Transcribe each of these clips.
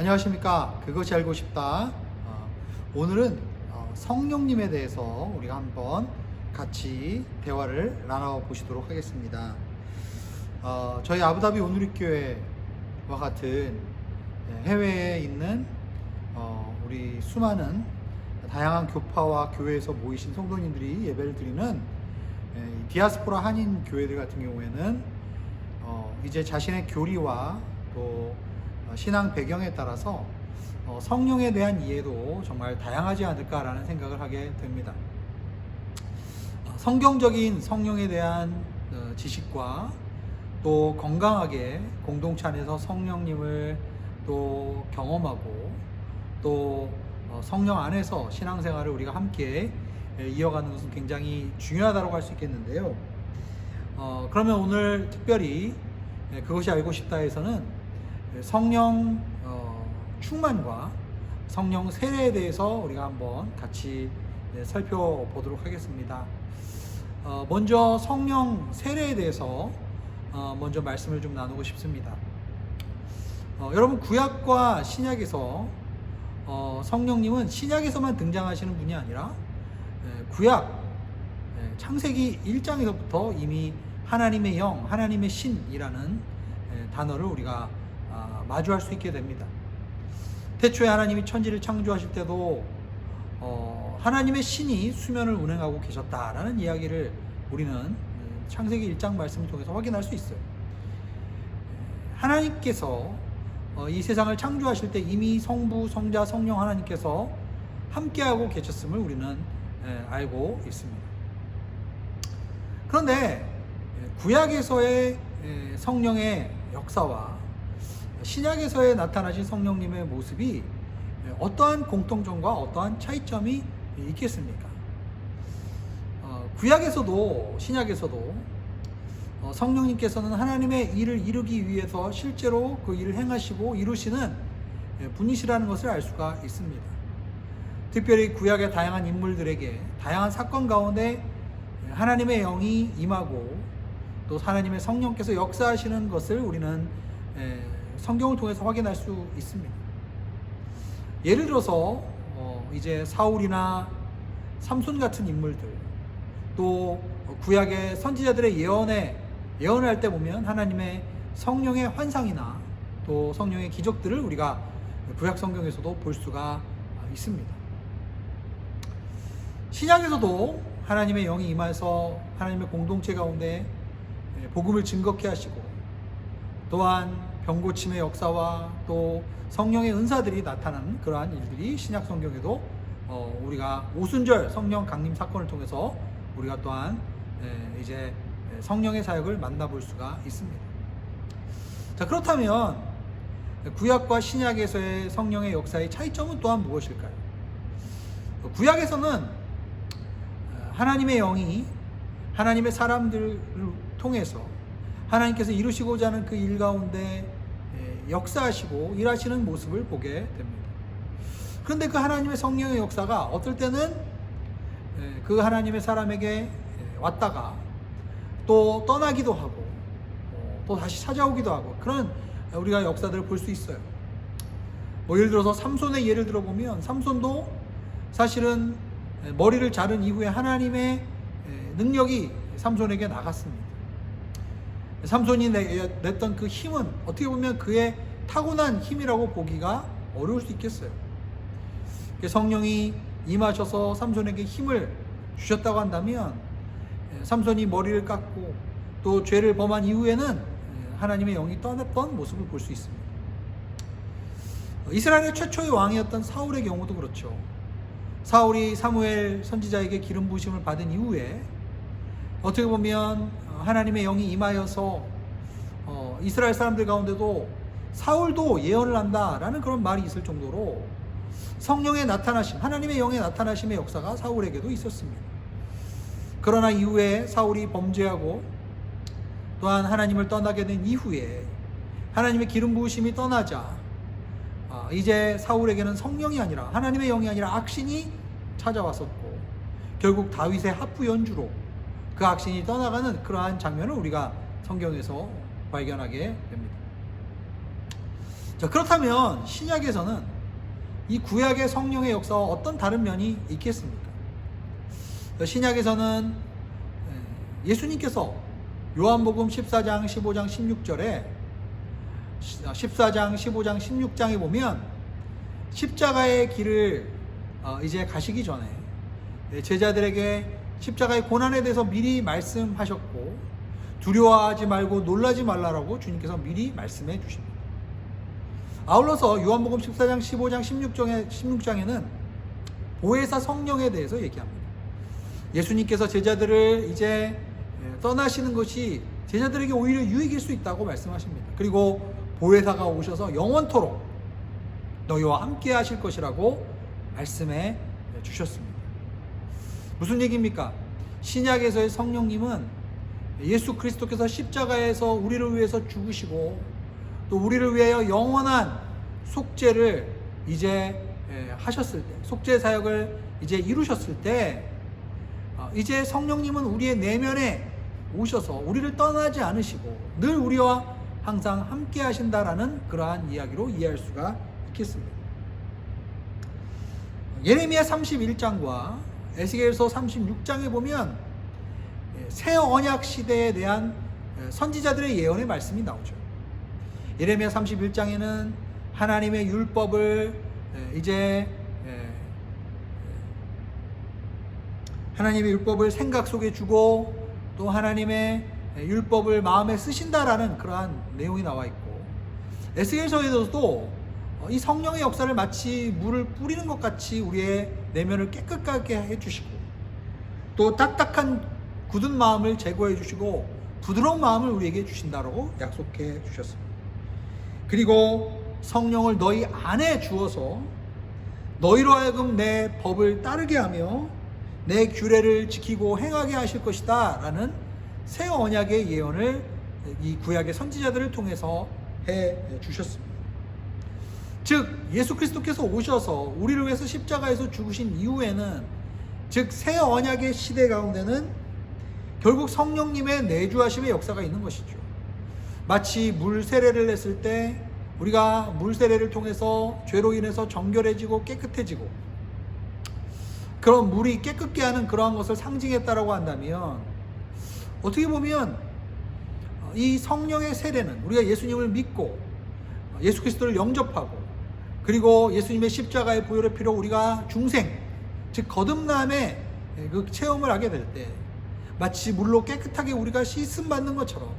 안녕하십니까. 그것이 알고 싶다. 오늘은 성령님에 대해서 우리가 한번 같이 대화를 나눠보시도록 하겠습니다. 저희 아부다비 오누리교회와 같은 해외에 있는 우리 수많은 다양한 교파와 교회에서 모이신 성도님들이 예배를 드리는 디아스포라 한인 교회들 같은 경우에는 이제 자신의 교리와 또 신앙 배경에 따라서 성령에 대한 이해도 정말 다양하지 않을까라는 생각을 하게 됩니다. 성경적인 성령에 대한 지식과 또 건강하게 공동체 안에서 성령님을 또 경험하고 또 성령 안에서 신앙생활을 우리가 함께 이어가는 것은 굉장히 중요하다고 할 수 있겠는데요. 그러면 오늘 특별히 그것이 알고 싶다에서는 성령 충만과 성령 세례에 대해서 우리가 한번 같이 살펴보도록 하겠습니다. 먼저 성령 세례에 대해서 먼저 말씀을 좀 나누고 싶습니다. 여러분, 구약과 신약에서 성령님은 신약에서만 등장하시는 분이 아니라 구약 창세기 1장에서부터 이미 하나님의 영, 하나님의 신이라는 단어를 우리가 마주할 수 있게 됩니다. 태초에 하나님이 천지를 창조하실 때도 하나님의 신이 수면을 운행하고 계셨다라는 이야기를 우리는 창세기 1장 말씀을 통해서 확인할 수 있어요. 하나님께서 이 세상을 창조하실 때 이미 성부, 성자, 성령 하나님께서 함께하고 계셨음을 우리는 알고 있습니다. 그런데 구약에서의 성령의 역사와 신약에서의 나타나신 성령님의 모습이 어떠한 공통점과 어떠한 차이점이 있겠습니까? 구약에서도 신약에서도 성령님께서는 하나님의 일을 이루기 위해서 실제로 그 일을 행하시고 이루시는 분이시라는 것을 알 수가 있습니다. 특별히 구약의 다양한 인물들에게 다양한 사건 가운데 하나님의 영이 임하고 또 하나님의 성령께서 역사하시는 것을 우리는 성경을 통해서 확인할 수 있습니다. 예를 들어서 이제 사울이나 삼손 같은 인물들, 또 구약의 선지자들의 예언을 할 때 보면 하나님의 성령의 환상이나 또 성령의 기적들을 우리가 구약 성경에서도 볼 수가 있습니다. 신약에서도 하나님의 영이 임해서 하나님의 공동체 가운데 복음을 증거케 하시고 또한 병고침의 역사와 또 성령의 은사들이 나타나는 그러한 일들이 신약 성경에도 우리가 오순절 성령 강림 사건을 통해서 우리가 또한 이제 성령의 사역을 만나볼 수가 있습니다. 자, 그렇다면 구약과 신약에서의 성령의 역사의 차이점은 또한 무엇일까요? 구약에서는 하나님의 영이 하나님의 사람들을 통해서 하나님께서 이루시고자 하는 그 일 가운데 역사하시고 일하시는 모습을 보게 됩니다. 그런데 그 하나님의 성령의 역사가 어떨 때는 그 하나님의 사람에게 왔다가 또 떠나기도 하고 또 다시 찾아오기도 하고 그런 우리가 역사들을 볼 수 있어요. 예를 들어서 삼손의 예를 들어보면 삼손도 사실은 머리를 자른 이후에 하나님의 능력이 삼손에게 나갔습니다. 삼손이 냈던 그 힘은 어떻게 보면 그의 타고난 힘이라고 보기가 어려울 수 있겠어요. 성령이 임하셔서 삼손에게 힘을 주셨다고 한다면 삼손이 머리를 깎고 또 죄를 범한 이후에는 하나님의 영이 떠났던 모습을 볼 수 있습니다. 이스라엘의 최초의 왕이었던 사울의 경우도 그렇죠. 사울이 사무엘 선지자에게 기름 부으심을 받은 이후에 어떻게 보면 하나님의 영이 임하여서 이스라엘 사람들 가운데도 사울도 예언을 한다라는 그런 말이 있을 정도로 성령의 나타나심, 하나님의 영의 나타나심의 역사가 사울에게도 있었습니다. 그러나 이후에 사울이 범죄하고 또한 하나님을 떠나게 된 이후에 하나님의 기름 부으심이 떠나자 이제 사울에게는 성령이 아니라 하나님의 영이 아니라 악신이 찾아왔었고 결국 다윗의 하프 연주로 그 악신이 떠나가는 그러한 장면을 우리가 성경에서 발견하게 됩니다. 자, 그렇다면 신약에서는 이 구약의 성령의 역사와 어떤 다른 면이 있겠습니까? 신약에서는 예수님께서 요한복음 14장, 15장, 16절에 14장, 15장, 16장에 보면 십자가의 길을 이제 가시기 전에 제자들에게 십자가의 고난에 대해서 미리 말씀하셨고 두려워하지 말고 놀라지 말라라고 주님께서 미리 말씀해 주십니다. 아울러서 요한복음 14장, 15장, 16장에는 보혜사 성령에 대해서 얘기합니다. 예수님께서 제자들을 이제 떠나시는 것이 제자들에게 오히려 유익일 수 있다고 말씀하십니다. 그리고 보혜사가 오셔서 영원토록 너희와 함께 하실 것이라고 말씀해 주셨습니다. 무슨 얘기입니까? 신약에서의 성령님은 예수 그리스도께서 십자가에서 우리를 위해서 죽으시고 또 우리를 위하여 영원한 속죄를 이제 하셨을 때, 속죄 사역을 이제 이루셨을 때 이제 성령님은 우리의 내면에 오셔서 우리를 떠나지 않으시고 늘 우리와 항상 함께 하신다라는 그러한 이야기로 이해할 수가 있겠습니다. 예레미야 31장과 에스겔서 36장에 보면 새 언약 시대에 대한 선지자들의 예언의 말씀이 나오죠. 예레미야 31장에는 하나님의 율법을 이제 하나님의 율법을 생각 속에 주고 또 하나님의 율법을 마음에 쓰신다라는 그러한 내용이 나와 있고, 에스겔서에서도 이 성령의 역사를 마치 물을 뿌리는 것 같이 우리의 내면을 깨끗하게 해주시고 또 딱딱한 굳은 마음을 제거해 주시고 부드러운 마음을 우리에게 주신다라고 약속해 주셨습니다. 그리고 성령을 너희 안에 주어서 너희로 하여금 내 법을 따르게 하며 내 규례를 지키고 행하게 하실 것이다 라는 새 언약의 예언을 이 구약의 선지자들을 통해서 해 주셨습니다. 즉 예수 그리스도께서 오셔서 우리를 위해서 십자가에서 죽으신 이후에는, 즉 새 언약의 시대 가운데는 결국 성령님의 내주하심의 역사가 있는 것이죠. 마치 물 세례를 했을 때 우리가 물 세례를 통해서 죄로 인해서 정결해지고 깨끗해지고 그런 물이 깨끗게 하는 그러한 것을 상징했다라고 한다면, 어떻게 보면 이 성령의 세례는 우리가 예수님을 믿고 예수 그리스도를 영접하고 그리고 예수님의 십자가의 보혈의 피로 우리가 중생, 즉 거듭남의 그 체험을 하게 될 때 마치 물로 깨끗하게 우리가 씻음 받는 것처럼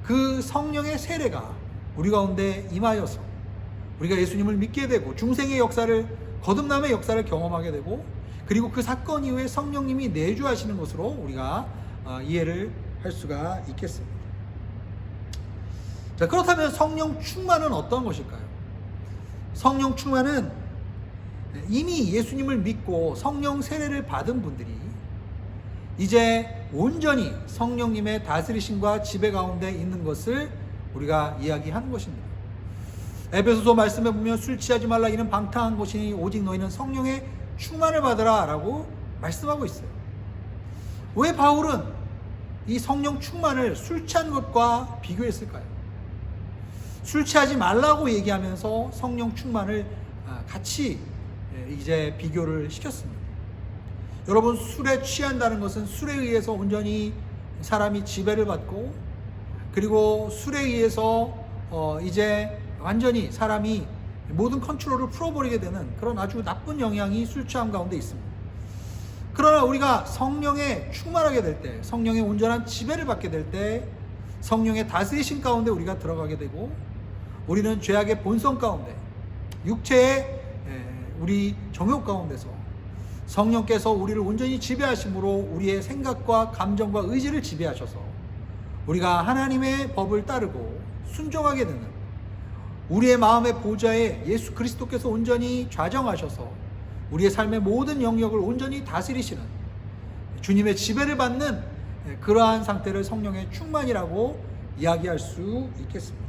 그 성령의 세례가 우리 가운데 임하여서 우리가 예수님을 믿게 되고 중생의 역사를, 거듭남의 역사를 경험하게 되고, 그리고 그 사건 이후에 성령님이 내주하시는 것으로 우리가 이해를 할 수가 있겠습니다. 자, 그렇다면 성령 충만은 어떤 것일까요? 성령 충만은 이미 예수님을 믿고 성령 세례를 받은 분들이 이제 온전히 성령님의 다스리심과 지배 가운데 있는 것을 우리가 이야기하는 것입니다. 에베소서 말씀에 보면 술 취하지 말라, 이는 방탕한 것이니 오직 너희는 성령의 충만을 받으라 라고 말씀하고 있어요. 왜 바울은 이 성령 충만을 술 취한 것과 비교했을까요? 술 취하지 말라고 얘기하면서 성령 충만을 같이 이제 비교를 시켰습니다. 여러분, 술에 취한다는 것은 술에 의해서 온전히 사람이 지배를 받고, 그리고 술에 의해서 이제 완전히 사람이 모든 컨트롤을 풀어버리게 되는 그런 아주 나쁜 영향이 술 취함 가운데 있습니다. 그러나 우리가 성령에 충만하게 될 때, 성령의 온전한 지배를 받게 될 때 성령의 다스리심 가운데 우리가 들어가게 되고, 우리는 죄악의 본성 가운데, 육체의 우리 정욕 가운데서 성령께서 우리를 온전히 지배하심으로 우리의 생각과 감정과 의지를 지배하셔서 우리가 하나님의 법을 따르고 순종하게 되는, 우리의 마음의 보좌에 예수 그리스도께서 온전히 좌정하셔서 우리의 삶의 모든 영역을 온전히 다스리시는, 주님의 지배를 받는 그러한 상태를 성령의 충만이라고 이야기할 수 있겠습니다.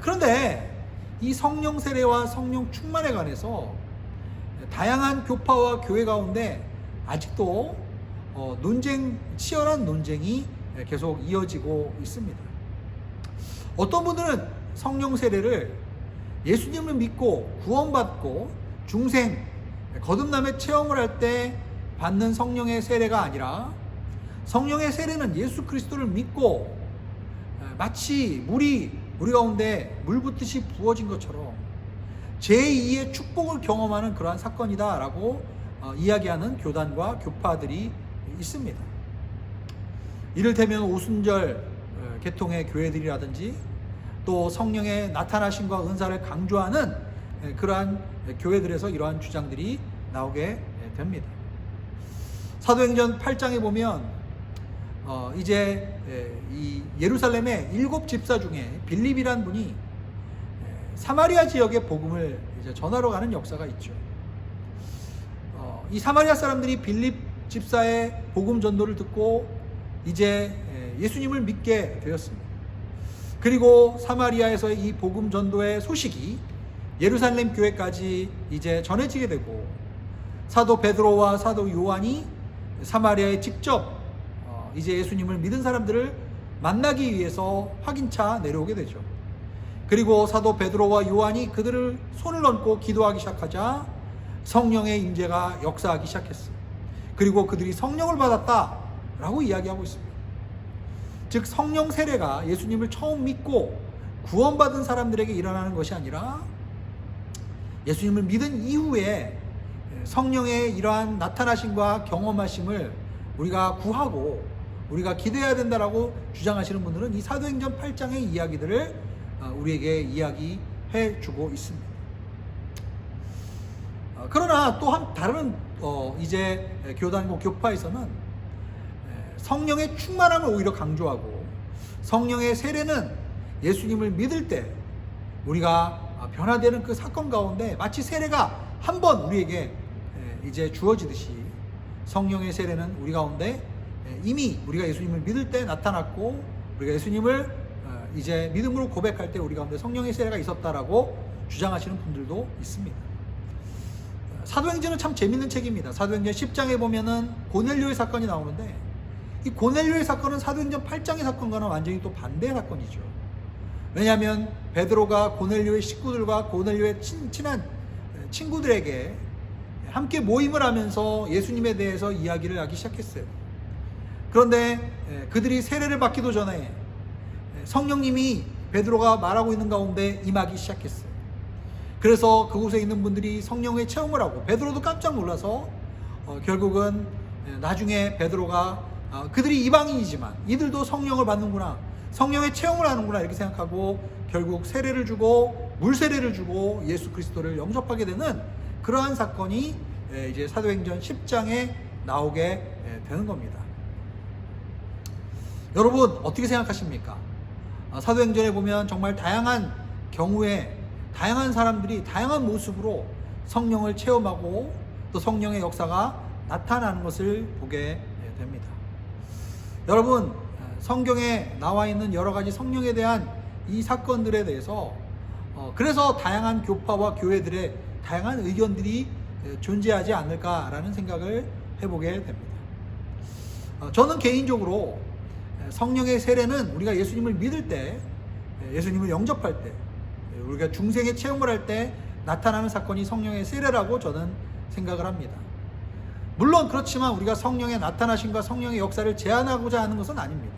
그런데 이 성령 세례와 성령 충만에 관해서 다양한 교파와 교회 가운데 아직도 치열한 논쟁이 계속 이어지고 있습니다. 어떤 분들은 성령 세례를 예수님을 믿고 구원받고 중생 거듭남의 체험을 할 때 받는 성령의 세례가 아니라, 성령의 세례는 예수 그리스도를 믿고 마치 물이 우리 가운데 물 붓듯이 부어진 것처럼 제2의 축복을 경험하는 그러한 사건이다 라고 이야기하는 교단과 교파들이 있습니다. 이를테면 오순절 계통의 교회들이라든지 또 성령의 나타나심과 은사를 강조하는 그러한 교회들에서 이러한 주장들이 나오게 됩니다. 사도행전 8장에 보면 이제 이 예루살렘의 7 집사 중에 빌립이란 분이 사마리아 지역의 복음을 이제 전하러 가는 역사가 있죠. 이 사마리아 사람들이 빌립 집사의 복음 전도를 듣고 이제 예수님을 믿게 되었습니다. 그리고 사마리아에서의 이 복음 전도의 소식이 예루살렘 교회까지 이제 전해지게 되고, 사도 베드로와 사도 요한이 사마리아에 직접 이제 예수님을 믿은 사람들을 만나기 위해서 확인차 내려오게 되죠. 그리고 사도 베드로와 요한이 그들을 손을 얹고 기도하기 시작하자 성령의 임재가 역사하기 시작했어요. 그리고 그들이 성령을 받았다라고 이야기하고 있습니다. 즉 성령 세례가 예수님을 처음 믿고 구원받은 사람들에게 일어나는 것이 아니라 예수님을 믿은 이후에 성령의 이러한 나타나심과 경험하심을 우리가 구하고 우리가 기대해야 된다라고 주장하시는 분들은 이 사도행전 8장의 이야기들을 우리에게 이야기해 주고 있습니다. 그러나 또 다른 이제 교단과 교파에서는 성령의 충만함을 오히려 강조하고, 성령의 세례는 예수님을 믿을 때 우리가 변화되는 그 사건 가운데 마치 세례가 한 번 우리에게 이제 주어지듯이 성령의 세례는 우리 가운데 이미 우리가 예수님을 믿을 때 나타났고, 우리가 예수님을 이제 믿음으로 고백할 때 우리 가운데 성령의 세례가 있었다라고 주장하시는 분들도 있습니다. 사도행전은 참 재밌는 책입니다. 사도행전 10장에 보면은 고넬료의 사건이 나오는데, 이 고넬료의 사건은 사도행전 8장의 사건과는 완전히 또 반대의 사건이죠. 왜냐하면 베드로가 고넬료의 식구들과 고넬료의 친한 친구들에게 함께 모임을 하면서 예수님에 대해서 이야기를 하기 시작했어요. 그런데 그들이 세례를 받기도 전에 성령님이 베드로가 말하고 있는 가운데 임하기 시작했어요. 그래서 그곳에 있는 분들이 성령의 체험을 하고, 베드로도 깜짝 놀라서 결국은 나중에 베드로가 그들이 이방인이지만 이들도 성령을 받는구나, 성령의 체험을 하는구나 이렇게 생각하고 결국 세례를 주고 물세례를 주고 예수 그리스도를 영접하게 되는 그러한 사건이 이제 사도행전 10장에 나오게 되는 겁니다. 여러분 어떻게 생각하십니까? 사도행전에 보면 정말 다양한 경우에 다양한 사람들이 다양한 모습으로 성령을 체험하고 또 성령의 역사가 나타나는 것을 보게 됩니다. 여러분, 성경에 나와 있는 여러 가지 성령에 대한 이 사건들에 대해서 그래서 다양한 교파와 교회들의 다양한 의견들이 존재하지 않을까라는 생각을 해보게 됩니다. 저는 개인적으로 성령의 세례는 우리가 예수님을 믿을 때, 예수님을 영접할 때, 우리가 중생의 체험을 할 때 나타나는 사건이 성령의 세례라고 저는 생각을 합니다. 물론 그렇지만 우리가 성령의 나타나심과 성령의 역사를 제한하고자 하는 것은 아닙니다.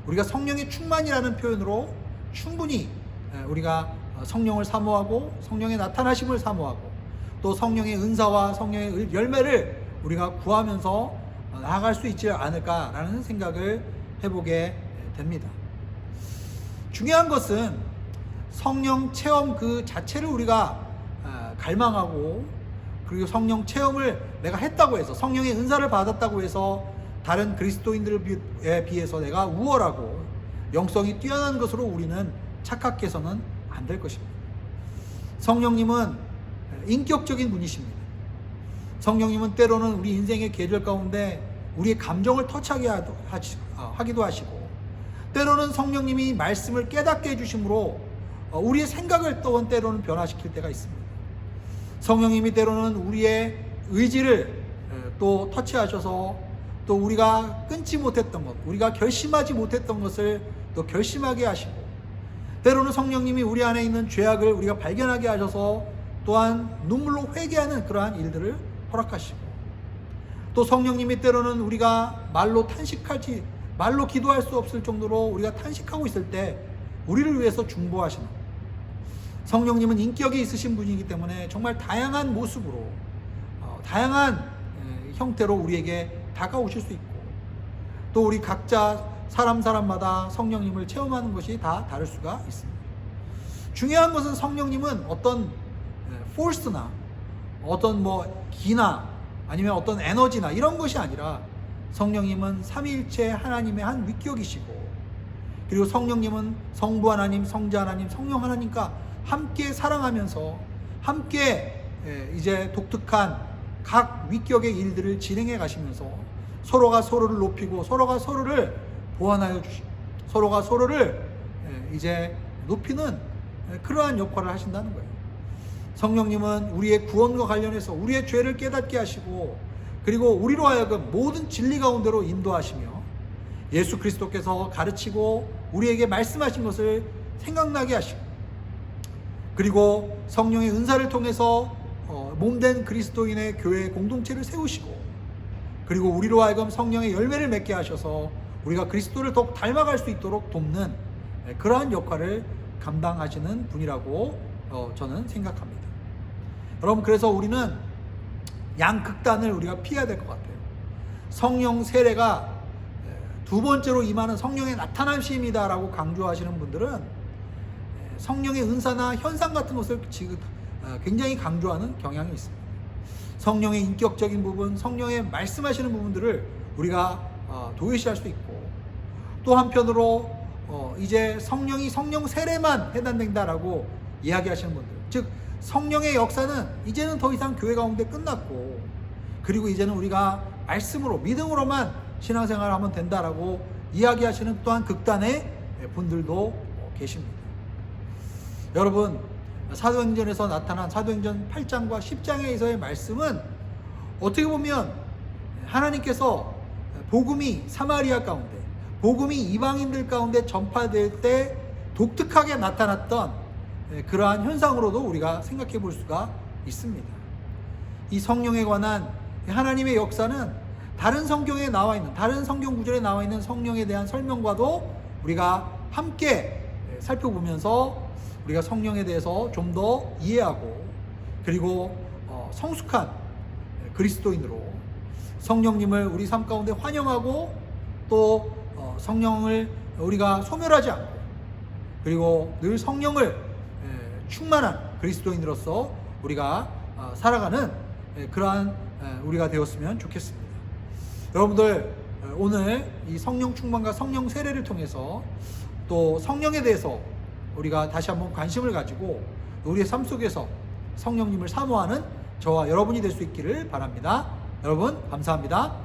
우리가 성령의 충만이라는 표현으로 충분히 우리가 성령을 사모하고 성령의 나타나심을 사모하고 또 성령의 은사와 성령의 열매를 우리가 구하면서 나아갈 수 있지 않을까라는 생각을 해보게 됩니다. 중요한 것은 성령 체험 그 자체를 우리가 갈망하고, 그리고 성령 체험을 내가 했다고 해서, 성령의 은사를 받았다고 해서 다른 그리스도인들에 비해서 내가 우월하고 영성이 뛰어난 것으로 우리는 착각해서는 안 될 것입니다. 성령님은 인격적인 분이십니다. 성령님은 때로는 우리 인생의 계절 가운데 우리의 감정을 터치하게 하기도 하시고, 때로는 성령님이 말씀을 깨닫게 해주심으로 우리의 생각을 또 때로는 변화시킬 때가 있습니다. 성령님이 때로는 우리의 의지를 또 터치하셔서 또 우리가 끊지 못했던 것, 우리가 결심하지 못했던 것을 또 결심하게 하시고, 때로는 성령님이 우리 안에 있는 죄악을 우리가 발견하게 하셔서 또한 눈물로 회개하는 그러한 일들을 허락하시고, 또 성령님이 때로는 우리가 말로 기도할 수 없을 정도로 우리가 탄식하고 있을 때 우리를 위해서 중보하시는, 성령님은 인격이 있으신 분이기 때문에 정말 다양한 모습으로 다양한 형태로 우리에게 다가오실 수 있고, 또 우리 각자 사람마다 성령님을 체험하는 것이 다 다를 수가 있습니다. 중요한 것은 성령님은 어떤 포스나 어떤 기나 아니면 어떤 에너지나 이런 것이 아니라, 성령님은 삼위일체 하나님의 한 위격이시고, 그리고 성령님은 성부 하나님, 성자 하나님, 성령 하나님과 함께 사랑하면서 함께 이제 독특한 각 위격의 일들을 진행해 가시면서 서로가 서로를 높이고 서로가 서로를 보완하여 주시고 서로가 서로를 이제 높이는 그러한 역할을 하신다는 거예요. 성령님은 우리의 구원과 관련해서 우리의 죄를 깨닫게 하시고, 그리고 우리로 하여금 모든 진리 가운데로 인도하시며, 예수 그리스도께서 가르치고 우리에게 말씀하신 것을 생각나게 하시고, 그리고 성령의 은사를 통해서 몸된 그리스도인의 교회 공동체를 세우시고, 그리고 우리로 하여금 성령의 열매를 맺게 하셔서 우리가 그리스도를 더욱 닮아갈 수 있도록 돕는 그러한 역할을 감당하시는 분이라고 저는 생각합니다. 여러분, 그래서 우리는 양극단을 우리가 피해야 될 것 같아요. 성령 세례가 두 번째로 임하는 성령의 나타나심이다라고 강조하시는 분들은 성령의 은사나 현상 같은 것을 지금 굉장히 강조하는 경향이 있습니다. 성령의 인격적인 부분, 성령의 말씀하시는 부분들을 우리가 도외시할 수 있고, 또 한편으로 이제 성령이 성령 세례만 해당된다라고 이야기하시는 분들, 즉 성령의 역사는 이제는 더 이상 교회 가운데 끝났고, 그리고 이제는 우리가 말씀으로 믿음으로만 신앙생활을 하면 된다라고 이야기하시는 또한 극단의 분들도 계십니다. 여러분, 사도행전에서 나타난 사도행전 8장과 10장에서의 말씀은 어떻게 보면 하나님께서 복음이 사마리아 가운데, 복음이 이방인들 가운데 전파될 때 독특하게 나타났던 그러한 현상으로도 우리가 생각해 볼 수가 있습니다. 이 성령에 관한 하나님의 역사는 다른 성경에 나와 있는, 다른 성경 구절에 나와 있는 성령에 대한 설명과도 우리가 함께 살펴보면서 우리가 성령에 대해서 좀 더 이해하고, 그리고 성숙한 그리스도인으로 성령님을 우리 삶 가운데 환영하고, 또 성령을 우리가 소멸하지 않고, 그리고 늘 성령을 충만한 그리스도인으로서 우리가 살아가는 그러한 우리가 되었으면 좋겠습니다. 여러분들, 오늘 이 성령 충만과 성령 세례를 통해서 또 성령에 대해서 우리가 다시 한번 관심을 가지고 우리의 삶 속에서 성령님을 사모하는 저와 여러분이 될 수 있기를 바랍니다. 여러분, 감사합니다.